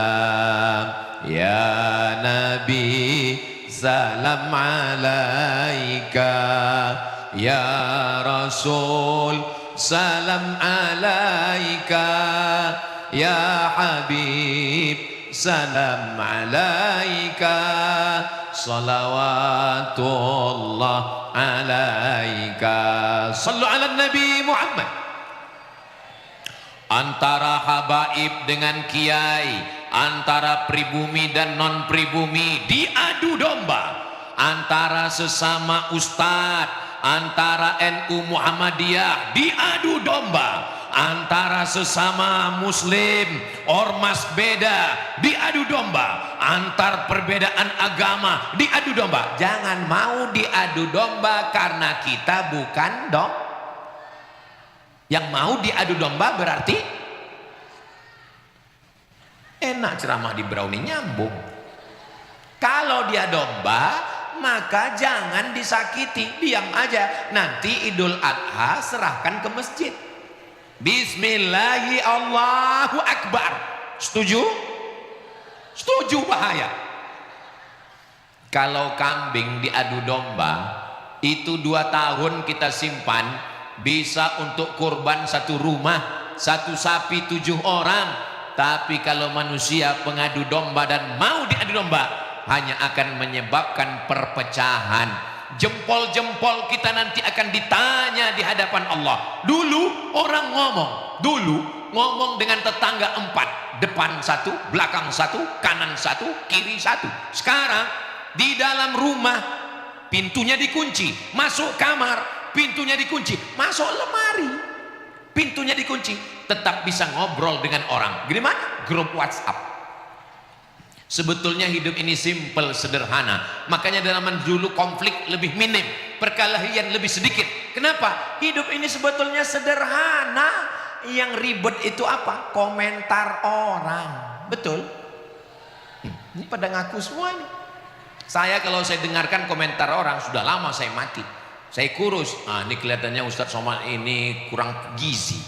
Ya Nabi, salam alaika. Ya Rasul, salam alaika. Ya Habib, salam alaika. Salawatullah alaika. Sallu ala Nabi Muhammad. Antara habaib dengan kiai, antara pribumi dan non pribumi diadu domba. Antara sesama ustadz, antara NU Muhammadiyah diadu domba, antara sesama muslim ormas beda diadu domba, antar perbedaan agama diadu domba. Jangan mau diadu domba karena kita bukan yang mau diadu domba berarti enak ceramah di Brownie, nyambung. Kalau dia domba maka jangan disakiti, diam aja. Nanti Idul Adha serahkan ke masjid. Bismillahi Allahu Akbar. Setuju? Setuju, bahaya. Kalau kambing diadu domba, itu 2 tahun kita simpan, bisa untuk kurban 1 rumah, 1 sapi 7 orang. Tapi kalau manusia pengadu domba dan mau diadu domba, hanya akan menyebabkan perpecahan. Jempol-jempol kita nanti akan ditanya di hadapan Allah. Dulu orang ngomong dengan tetangga 4, depan 1, belakang 1, kanan 1, kiri 1. Sekarang di dalam rumah pintunya dikunci, masuk kamar pintunya dikunci, masuk lemari pintunya dikunci, tetap bisa ngobrol dengan orang. Gimana? Grup WhatsApp. Sebetulnya hidup ini simple, sederhana. Makanya dalam dulu konflik lebih minim, perkelahian lebih sedikit. Kenapa? Hidup ini sebetulnya sederhana. Yang ribet itu apa? Komentar orang. Betul? Ini pada ngaku semua ini. Saya kalau saya dengarkan komentar orang, sudah lama saya mati. Saya kurus. Ini kelihatannya Ustadz Somad ini kurang gizi.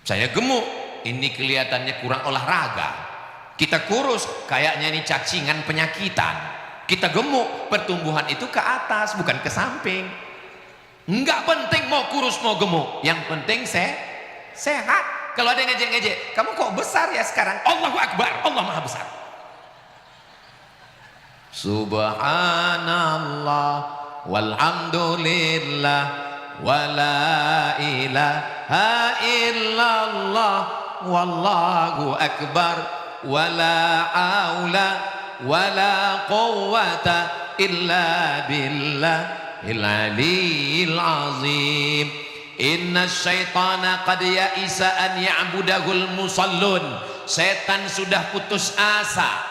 Saya gemuk. Ini kelihatannya kurang olahraga. Kita kurus, kayaknya ini cacingan penyakitan. Kita gemuk, pertumbuhan itu ke atas, bukan ke samping. Enggak penting mau kurus mau gemuk, yang penting sehat. Kalau ada yang ngejek-ngejek, kamu kok besar ya sekarang? Allahu Akbar, Allah Maha Besar. Subhanallah walhamdulillah wala ilaha illallah wallahu akbar. Wala haula wala quwwata illa billahil aliyyil azim. Inna syaitana qad ya'isa an ya'budahul musallun. Setan sudah putus asa.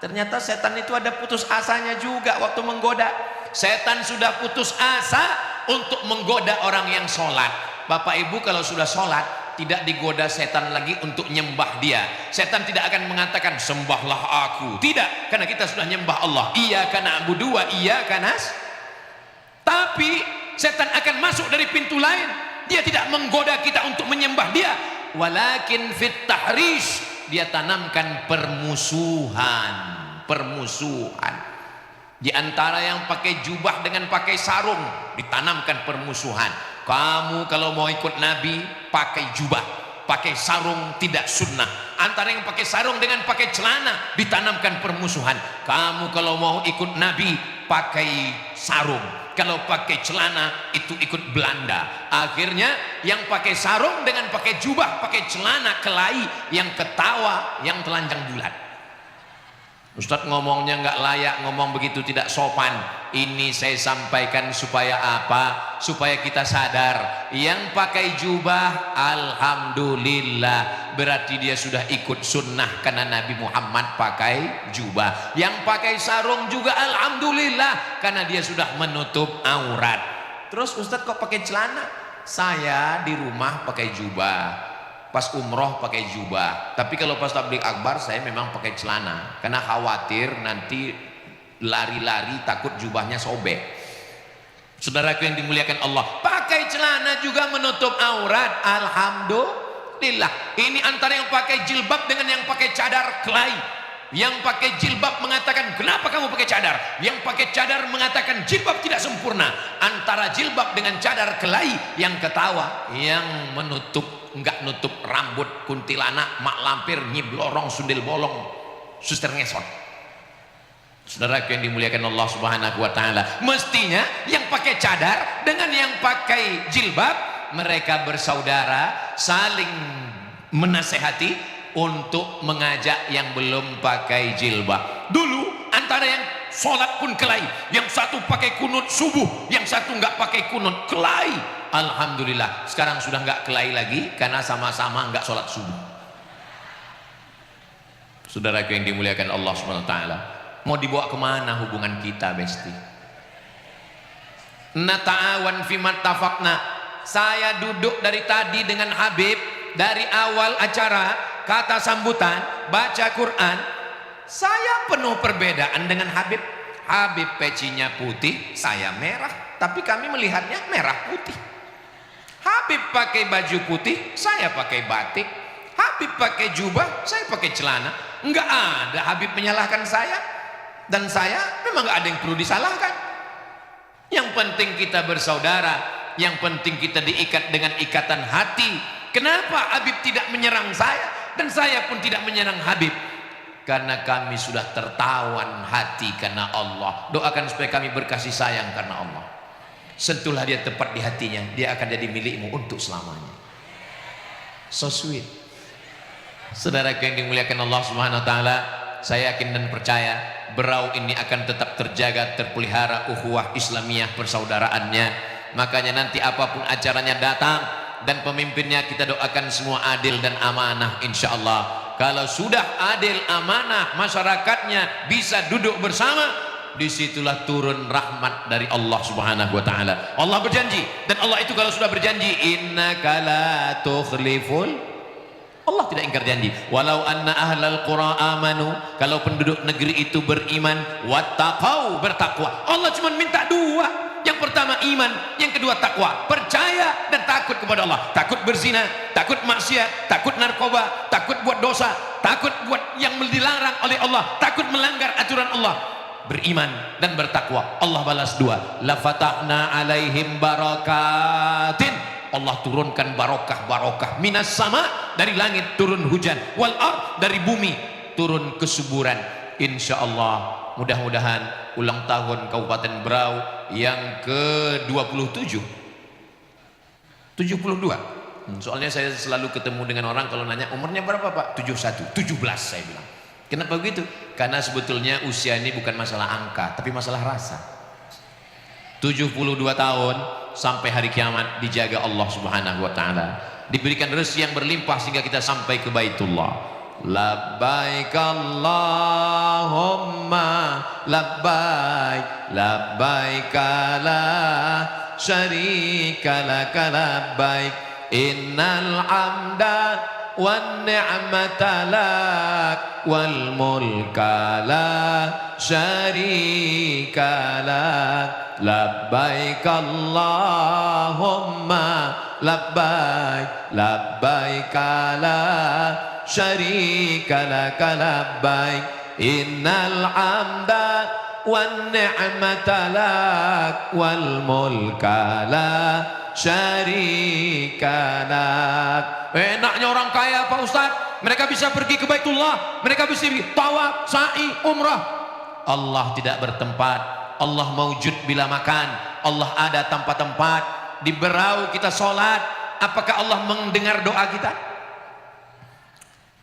Ternyata setan itu ada putus asanya juga waktu menggoda. Setan sudah putus asa untuk menggoda orang yang sholat. Bapak Ibu kalau sudah sholat, tidak digoda setan lagi untuk nyembah dia. Setan tidak akan mengatakan sembahlah aku. Tidak, karena kita sudah nyembah Allah. Iyyaka na'budu wa iyyaka nasta'in. Tapi setan akan masuk dari pintu lain. Dia tidak menggoda kita untuk menyembah dia. walakin fit tahrish, dia tanamkan permusuhan. Di antara yang pakai jubah dengan pakai sarung ditanamkan permusuhan. Kamu kalau mau ikut Nabi pakai jubah, pakai sarung tidak sunnah. Antara yang pakai sarung dengan pakai celana ditanamkan permusuhan. Kamu kalau mau ikut Nabi pakai sarung, kalau pakai celana itu ikut Belanda. Akhirnya yang pakai sarung dengan pakai jubah, pakai celana kelahi, yang ketawa, yang telanjang bulat. Ustadz ngomongnya nggak layak, ngomong begitu tidak sopan. Ini saya sampaikan supaya apa? Supaya kita sadar, yang pakai jubah alhamdulillah, berarti dia sudah ikut sunnah karena Nabi Muhammad pakai jubah. Yang pakai sarung juga alhamdulillah karena dia sudah menutup aurat. Terus Ustadz kok pakai celana? Saya di rumah pakai jubah, pas umroh pakai jubah, tapi kalau pas tabligh akbar saya memang pakai celana karena khawatir nanti lari-lari takut jubahnya sobek. Saudaraku yang dimuliakan Allah, pakai celana juga menutup aurat alhamdulillah. Ini antara yang pakai jilbab dengan yang pakai cadar kelahi. Yang pakai jilbab mengatakan kenapa kamu pakai cadar, yang pakai cadar mengatakan jilbab tidak sempurna. Antara jilbab dengan cadar kelahi, yang ketawa, yang menutup enggak nutup rambut kuntilanak, mak lampir, nyiblorong, sundel bolong, suster ngesot. Saudara yang dimuliakan Allah Subhanahu wa taala, mestinya yang pakai cadar dengan yang pakai jilbab mereka bersaudara, saling menasehati untuk mengajak yang belum pakai jilbab. Dulu antara yang sholat pun kelahi, yang satu pakai kunut subuh, yang satu enggak pakai kunut, kelahi. Alhamdulillah sekarang sudah enggak kelahi lagi karena sama-sama enggak sholat subuh. Saudaraku yang dimuliakan Allah Subhanahu wa taala, mau dibawa kemana hubungan kita, besti? Nata'awan fimat tafakna. Saya duduk dari tadi dengan Habib, dari awal acara, kata sambutan, baca Quran, saya penuh perbedaan dengan Habib. Habib pecinya putih, saya merah, tapi kami melihatnya merah putih. Habib pakai baju putih, saya pakai batik. Habib pakai jubah, saya pakai celana. Enggak ada Habib menyalahkan saya, dan saya memang enggak ada yang perlu disalahkan. Yang penting kita bersaudara, yang penting kita diikat dengan ikatan hati. Kenapa Habib tidak menyerang saya dan saya pun tidak menyerang Habib? Karena kami sudah tertawan hati karena Allah. Doakan supaya kami berkasih sayang karena Allah. Sentuhlah dia tepat di hatinya, dia akan jadi milikmu untuk selamanya. So sweet. Saudara yang dimuliakan Allah Subhanahu wa taala, saya yakin dan percaya Berau ini akan tetap terjaga, terpelihara ukhuwah Islamiyah persaudaraannya. Makanya nanti apapun acaranya datang dan pemimpinnya kita doakan semua adil dan amanah insyaallah. Kalau sudah adil amanah, masyarakatnya bisa duduk bersama, disitulah turun rahmat dari Allah Subhanahu wa taala. Allah berjanji, dan Allah itu kalau sudah berjanji, innaka la tukhliful, Allah tidak ingkar janji. Walau anna ahlal qura amanu, kalau penduduk negeri itu beriman, wattaqau, bertakwa. Allah cuma minta dua. Yang pertama iman, yang kedua takwa, percaya dan takut kepada Allah. Takut berzina, takut maksiat, takut narkoba, takut buat dosa, takut buat yang dilarang oleh Allah, takut melanggar aturan Allah. Beriman dan bertakwa, Allah balas dua. La fatahna alaihim barakatin, Allah turunkan barokah minas sama, dari langit turun hujan, wal ard, dari bumi turun kesuburan. Insyaallah mudah-mudahan ulang tahun Kabupaten Berau yang ke-27 72. Soalnya saya selalu ketemu dengan orang kalau nanya umurnya berapa Pak? 71, 17 saya bilang. Kenapa begitu? Karena sebetulnya usia ini bukan masalah angka, tapi masalah rasa. 72 tahun sampai hari kiamat dijaga Allah Subhanahu wa taala. Diberikan rezeki yang berlimpah sehingga kita sampai ke Baitullah. Labbaik Allahumma labbaik, labbaik la syarika laka labbaik, innal hamda wan ni'mata lak wal mulka la syarika lak, labbaik Allahumma labbaik, labbaik la syarika laka labbaik innal hamda wan ni'mata lak wal mulka la syarika lak. Enaknya orang kaya Pak Ustadz, mereka bisa pergi ke Baitullah, mereka bisa tawaf, sa'i, umrah. Allah tidak bertempat, Allah maujud bila makan, Allah ada tanpa tempat. Di Berau kita sholat, apakah Allah mendengar doa kita?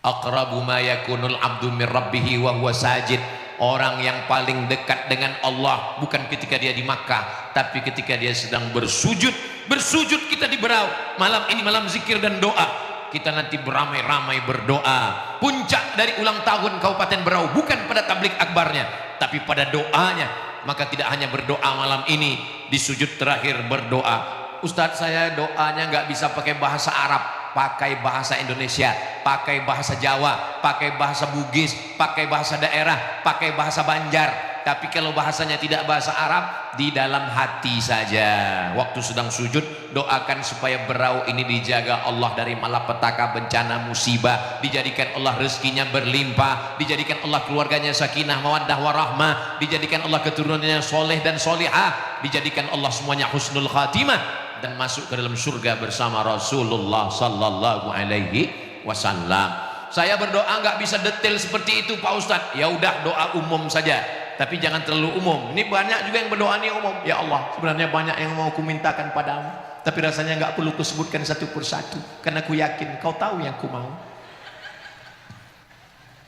Aqrabu ma yakunul abdu min rabbihi wa huwa sajid. Orang yang paling dekat dengan Allah bukan ketika dia di Makkah, tapi ketika dia sedang bersujud. Bersujud kita di Berau. Malam ini malam zikir dan doa. Kita nanti beramai-ramai berdoa. Puncak dari ulang tahun Kabupaten Berau bukan pada tablik akbarnya, tapi pada doanya. Maka tidak hanya berdoa malam ini, di sujud terakhir berdoa. Ustadz, saya doanya nggak bisa pakai bahasa Arab, pakai bahasa Indonesia, pakai bahasa Jawa, pakai bahasa Bugis, pakai bahasa daerah, pakai bahasa Banjar. Tapi kalau bahasanya tidak bahasa Arab, di dalam hati saja. Waktu sedang sujud, doakan supaya Berau ini dijaga Allah dari malapetaka, bencana, musibah, dijadikan Allah rezekinya berlimpah, dijadikan Allah keluarganya sakinah, mawaddah, warahmah, dijadikan Allah keturunannya soleh dan solihah, dijadikan Allah semuanya husnul khatimah, dan masuk ke dalam surga bersama Rasulullah sallallahu alaihi wasallam. Saya berdoa nggak bisa detail seperti itu Pak Ustadz. Ya udah, doa umum saja, tapi jangan terlalu umum. Ini banyak juga yang berdoa ini umum. Ya Allah, sebenarnya banyak yang mau kumintakan padamu, tapi rasanya nggak perlu kusebutkan satu persatu, karena ku yakin kau tahu yang ku mau.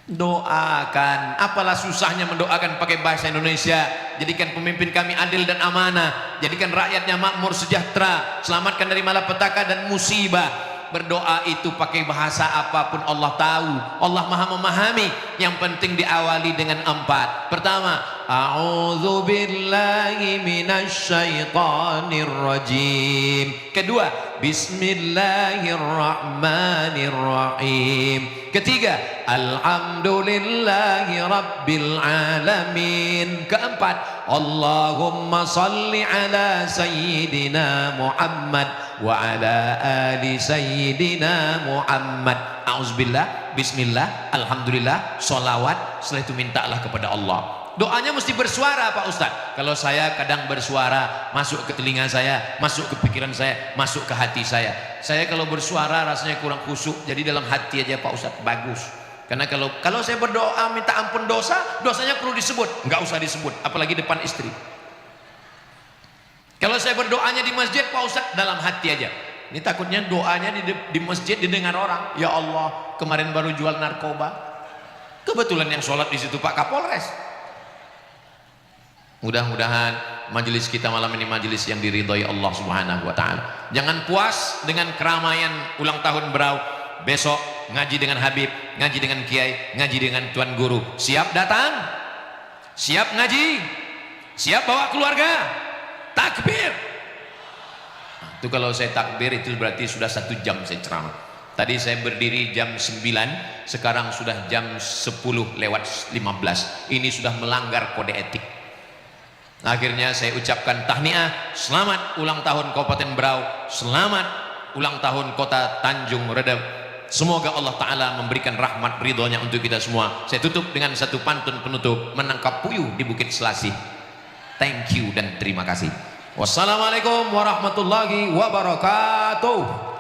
Doakan, apalah susahnya mendoakan pakai bahasa Indonesia. Jadikan pemimpin kami adil dan amanah, jadikan rakyatnya makmur sejahtera, selamatkan dari malapetaka dan musibah. Berdoa itu pakai bahasa apapun Allah tahu, Allah maha memahami. Yang penting diawali dengan 4. Pertama, a'udzu billahi minasyaitonir rajim. Kedua, bismillahirrahmanirrahim. Ketiga, alhamdulillahi rabbil alamin. Keempat, Allahumma salli ala sayyidina Muhammad wa ala ali sayyidina Muhammad. Auzubillah, bismillah, alhamdulillah, sholawat. Setelah itu mintalah kepada Allah. Doanya mesti bersuara Pak Ustadz. Kalau saya kadang bersuara, masuk ke telinga saya, masuk ke pikiran saya, masuk ke hati saya. Saya kalau bersuara rasanya kurang khusyuk, jadi dalam hati aja Pak Ustadz, bagus. Karena kalau saya berdoa minta ampun dosa, dosanya perlu disebut, nggak usah disebut, apalagi depan istri. Kalau saya berdoanya di masjid Pak Ustadz, dalam hati aja. Ini takutnya doanya di masjid didengar orang. Ya Allah, kemarin baru jual narkoba, kebetulan yang sholat di situ Pak Kapolres. Mudah-mudahan majelis kita malam ini majelis yang diridhai Allah Subhanahu wa taala. Jangan puas dengan keramaian ulang tahun Berau. Besok ngaji dengan Habib, ngaji dengan Kiai, ngaji dengan Tuan Guru. Siap datang? Siap ngaji? Siap bawa keluarga? Takbir. Itu kalau saya takbir itu berarti sudah 1 jam saya ceramah. Tadi saya berdiri jam 9, sekarang sudah jam 10:15. Ini sudah melanggar kode etik. Akhirnya saya ucapkan tahniah, selamat ulang tahun Kabupaten Berau, selamat ulang tahun Kota Tanjung Redep. Semoga Allah Ta'ala memberikan rahmat ridhonya untuk kita semua. Saya tutup dengan satu pantun penutup, menangkap puyuh di Bukit Selasih. Thank you dan terima kasih. Wassalamualaikum warahmatullahi wabarakatuh.